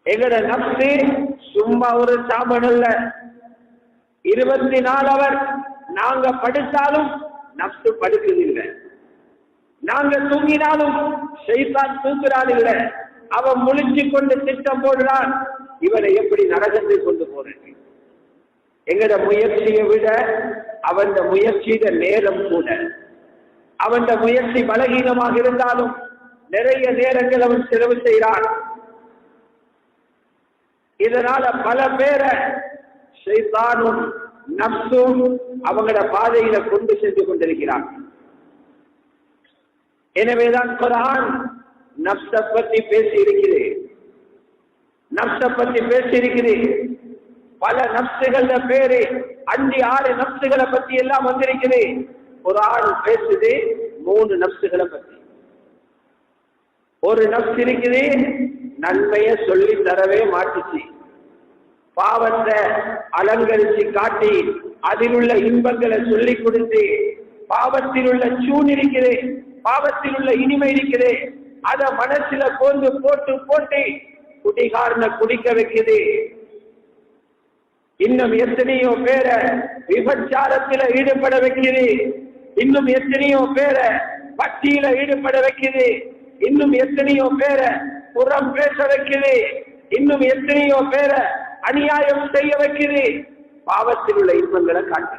எங்கட நப்சு சும்மா ஒரு சாமன் அல்ல. 24 அவர் நாங்க படுத்தாலும் நப்சு படுக்குதில்லை, நாங்க தூங்கினாலும் ஷைத்தான் தூங்குறான் இல்லை. அவன் முழிச்சு கொண்டு திட்டம் போடுறான், இவனை எப்படி நரகத்தில் கொண்டு போறது. எங்கட முயற்சியை விட அவன் முயற்சியிட நேரம் கூட, அவன் முயற்சி பலகீனமாக இருந்தாலும் நிறைய நேரங்கள் அவன் செலவு செய்கிறான். இதனால பல பேரை ஷைத்தானும் நப்சும் அவங்களோட பாதையில கொண்டு சென்று கொண்டிருக்கிறான். எனவேதான் குர்ஆன் நப்ச பத்தி பேசி இருக்கிறேன், நப்ச பத்தி பேசி இருக்கிறேன். பல நப்சுகள பேரு 5-6 நப்சுகளை பத்தி எல்லாம் வந்திருக்குது. குர்ஆன் பேசுது 3 நப்சுகளை பத்தி. ஒரு நப்சு இருக்குது, நன்மையை சொல்லி தரவே மாட்டுச்சு, பாவத்தை அலங்கரிச்சு காட்டி அதில் உள்ள இன்பங்களை சொல்லி கொடுத்து, பாவத்தில் உள்ள சூன் இருக்கிறது, பாவத்தில் உள்ள இனிமை இருக்கிறது, அத மனசுல போட்டு போட்டு போட்டு குடிகாரனை குடிக்க வைக்குது. இன்னும் எத்தனையோ பேரை விபச்சாரத்தில் ஈடுபட வைக்குது, இன்னும் எத்தனையோ பேரை பட்டியல ஈடுபட வைக்குது, இன்னும் எத்தனையோ பேரை புறம் பேச வைக்குது, இன்னும் எத்தனையோ பேரை அநியாயம் செய்ய வைக்குது, பாவத்தில் உள்ள இன்பங்களை காட்டு.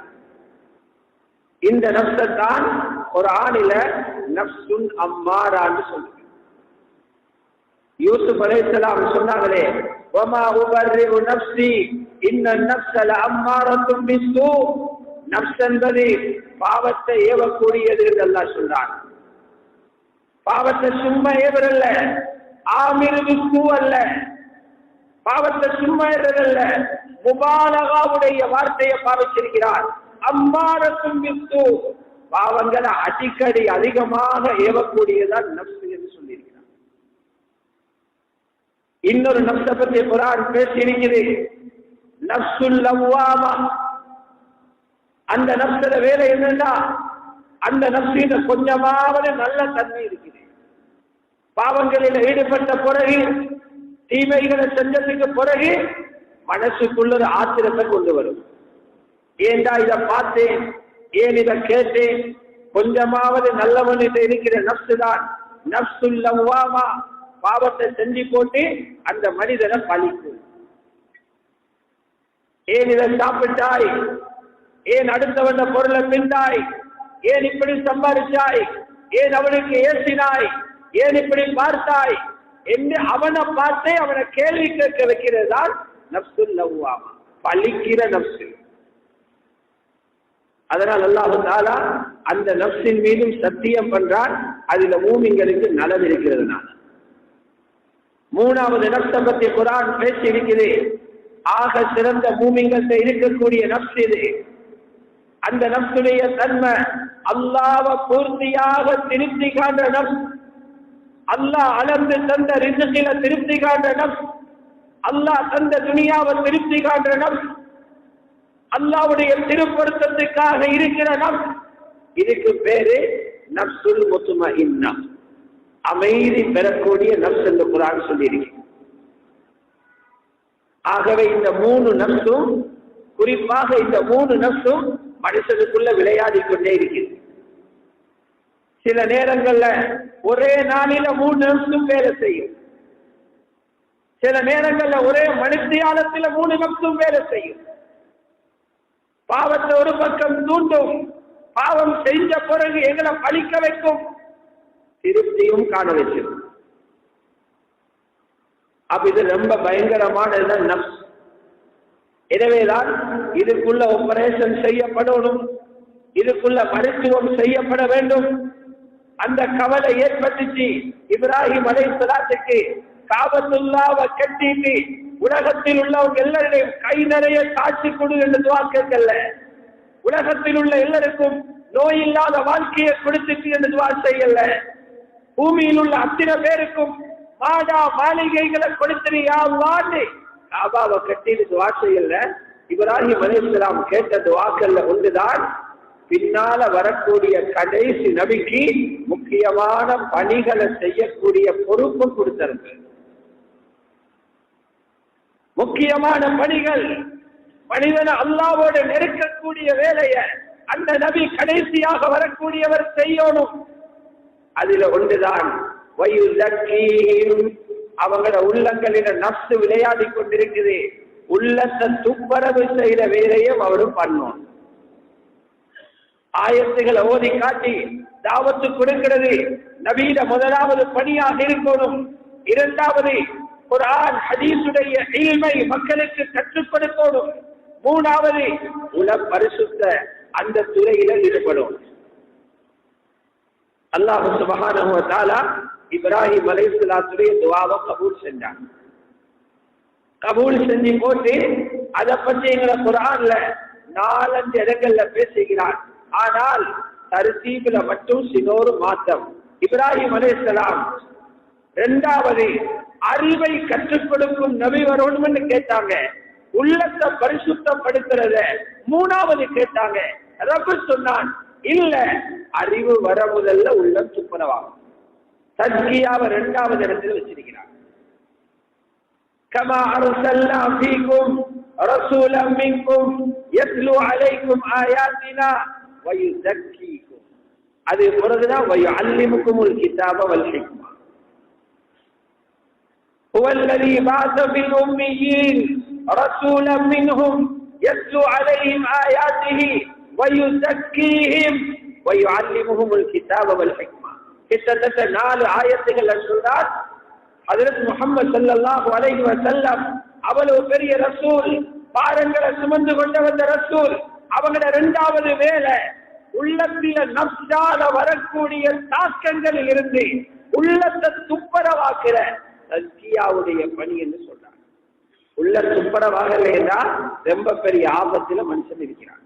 இந்த நப்சத்தான் ஒரு ஆணில நப்சுன் அம்மாரான்னு சொல்லுங்க. யூசுப் அலைஹிஸ்ஸலாம் சொன்னாங்களே, வமா உபர்ரிஉ நப்ஸி இன்ன நப்ஸ லஅம்மாரத்தும் பிஸ்ஸூ, நப்ஸ் என்பது பாவத்தை ஏவக்கூடியது என்று அல்லாஹ் சொல்றான். பாவத்தை சும்மா ஏவரல்ல, ஆமிரு பிஸ்ஸூ அல்ல, பாவத்தை சும்மா ஏறதல்ல, முபாலகாவுடைய வார்த்தையை பாவிச்சிருக்கிறார். அம்மாரத்தும் பிஸ்ஸூ, பாவங்களை அடிக்கடி அதிகமாக ஏவக்கூடியதான் நப்ஸ் என்று சொல்லியிருக்கிறார். இன்னொரு நப்ச பற்றி குர்ஆன் பேசி இருக்கிறது, நப்சுல் லவ்வாமா. அந்த நப்சோட வேலை என்னன்னா, அந்த நப்சில கொஞ்சமாவது நல்ல தன்மை இருக்குது. பாவங்களில் ஈடுபட்ட பிறகு, தீமைகளை செஞ்சதுக்கு பிறகு மனசுக்குள்ள ஒரு ஆத்திரத்தை கொண்டு வரும். ஏண்டா இதை பார்த்தேன், ஏன் இதை கேட்டேன், கொஞ்சமாவது நல்லவன் இருக்கிற நப்சு தான் நப்சுல் லவ்வாமா. பாவத்தை செஞ்சு போட்டு அந்த மனிதனை பழிக்கும். ஏன் இதை சாப்பிட்டாய், ஏன் அடுத்தவன் பொருளை திண்டாய், ஏன் இப்படி சம்பாதிச்சாய், ஏன் அவனுக்கு ஏசினாய், ஏன் இப்படி பார்த்தாய் என்று அவனை பார்த்தே அவனை கேள்வி கேட்க வைக்கிறது தான் நப்சுல் லவ்வாமா, பழிக்கிற நப்சு. அதனால் அல்லாஹ் தஆலா அந்த நப்சின் மீதும் சத்தியம் பண்றான், அதுல மூமின்களுக்கு நலவு இருக்கிறதுனால. 3வது நப்சை பற்றி குர்ஆன் பேசி இருக்கிறது. ஆக சிறந்த மூமின்கள் இருக்கக்கூடிய நப்ஸ் இது. அந்த நப்சுடைய தன்மை அல்லாஹ்வை பூர்த்தியாக திருப்தி காண்ற நப்ஸ், அல்லாஹ் அளந்து தந்த ரிஸ்கில திருப்தி காண்ற நப்ஸ், அல்லாஹ் தந்த துனியாவை திருப்தி காண்ற நப்ஸ், அல்லாஹ்வுடைய திருப்பொருத்தத்துக்காக இருக்கிற நப்ஸ். இதுக்கு பேரு நப்சுல் முத்மஇன்னா, அமைதி பெறக்கூடிய நப்ஸ் என்று குர்ஆன் சொல்லியிருக்கு. ஆகவே இந்த 3 நப்சும், குறிப்பாக இந்த 3 நப்சும் மனுஷனுக்குள்ள விளையாடி கொண்டே இருக்கிறது. சில நேரங்கள்ல ஒரே நாளில 3 நப்சும் வேலை செய்யும், சில நேரங்கள்ல ஒரே மனுஷியாலத்துல 3 நப்சும் வேலை செய்யும். பாவத்தை ஒரு பக்கம் தூண்டும், பாவம் செஞ்ச பிறகு எங்களை பழிக்க வைக்கும், திருப்தியும் காண வச்சிடும். அப்ப இது ரொம்ப பயங்கரமான நப்ஸ். எனவேதான் இதுக்குள்ள ஆபரேஷன் செய்யப்படணும், இதுக்குள்ள மருத்துவம் செய்யப்பட வேண்டும். அந்த கவலை ஏற்பட்டுச்சு இப்ராஹிம் அலைஹிஸ்ஸலாத்துக்கு. காபத்துல்லாவை கட்டிட்டு உலகத்தில் உள்ளவங்க எல்லாரையும் கை நிறைய காட்சி கொடு என்று துஆ கேட்கல, உலகத்தில் உள்ள எல்லாருக்கும் நோய் இல்லாத வாழ்க்கையை கொடுத்துட்டு என்று துஆ செய்யல, பூமியில் உள்ள அத்தனை பேருக்கும் மாடா மாளிகைகளை கொடுத்தியா அல்லாஹ் காபாவை கட்டிட்டு துஆ செய்யல. இப்ராஹிம் அலைஹிஸ்ஸலாம் கேட்ட துஆக்கள்ல ஒன்றுதான் பின்னால வரக்கூடிய கடைசி நபிக்கு முக்கியமான பணிகளை செய்யக்கூடிய பொறுப்பு கொடுத்தார்கள். முக்கியமான பணிகள், மனிதனை அல்லாஹ்வோடு நெருக்கக்கூடிய வேலையை அந்த நபி கடைசியாக வரக்கூடியவர் செய்யணும். அதுல ஒன்றுதான் அவங்களோட உள்ளங்களில நப்சு விளையாடி கொண்டிருக்குது. உள்ளத்தை துப்பரவு செய்த வேலையும் அவரும் பண்ணணும். ஆயத்துகளை ஓதி காட்டி தாவத்து கொடுக்கிறது நபீட முதலாவது பணியாக இருக்கணும். இரண்டாவது குர்ஆன் ஹதீஸுடைய இல்மை மக்களுக்கு கற்றுக் கொடுக்கணும். மூணாவது உல பரிசுத்த அந்த துறையில ஈடுபடும். அல்லாஹ் சுப்ஹானஹு வ தஆலா இப்ராஹிம் அலைஹிஸ்ஸலாத்துடைய துஆவை கபூல் செஞ்சான். கபூல் செஞ்சு போட்டு அதை பற்றி எங்களை குர்ஆன்ல 4-5 இடங்கள்ல பேசுகிறார். ஆனால் தர்தீபில மட்டும் சினோரு மாற்றம். இப்ராஹிம் அலைஹிஸ்ஸலாம் இரண்டாவது அறிவை கற்றுக் கொடுக்கும் நபி வரணும்னு கேட்டாங்க. உள்ளத்தை பரிசுத்தப்படுத்துறத மூணாவது கேட்டாங்க. ரப்பு சொன்னான், இல்ல அறிவு வர முதல்ல உள்ளம் துப்புரவாகும். தஸ்கியாவை இரண்டாவது இடத்துல வச்சிருக்கிறார். கமா அர்சல்னா ஃபீக்கும் ரசூலன் மின்கும் யத்லு அலைக்கும் ஆயாத்தினா வ யுஸக்கீக்கும். அது பிறகுதான் வ யுஅல்லிமுக்குமுல் கிதாப வல் ஹிக்மா. هو الذي بعث في الأميين رسولا منهم يتلو عليهم آياته ويزكيهم ويعلمهم الكتاب والحكمة. கிட்டத்தட்ட 4 ஆயத்துகள் சொல்றார். ஹஜ்ரத் முஹம்மது ஸல்லல்லாஹு அலைஹி வஸல்லம் அவ்வளவு பெரிய ரசூல், பாரங்களை சுமந்து கொண்டு வந்த ரசூல். அவங்களோட இரண்டாவது வேலை உள்ளத்தில நப்சால வரக்கூடிய தாக்கங்களில் இருந்து உள்ளத்தை துப்பரவாக்குற தஸ்கியாவுடைய பணி என்று சொல்றாங்க. உள்ள துப்பரவாகல என்றால் ரொம்ப பெரிய ஆபத்துல மனுஷன் இருக்கிறான்.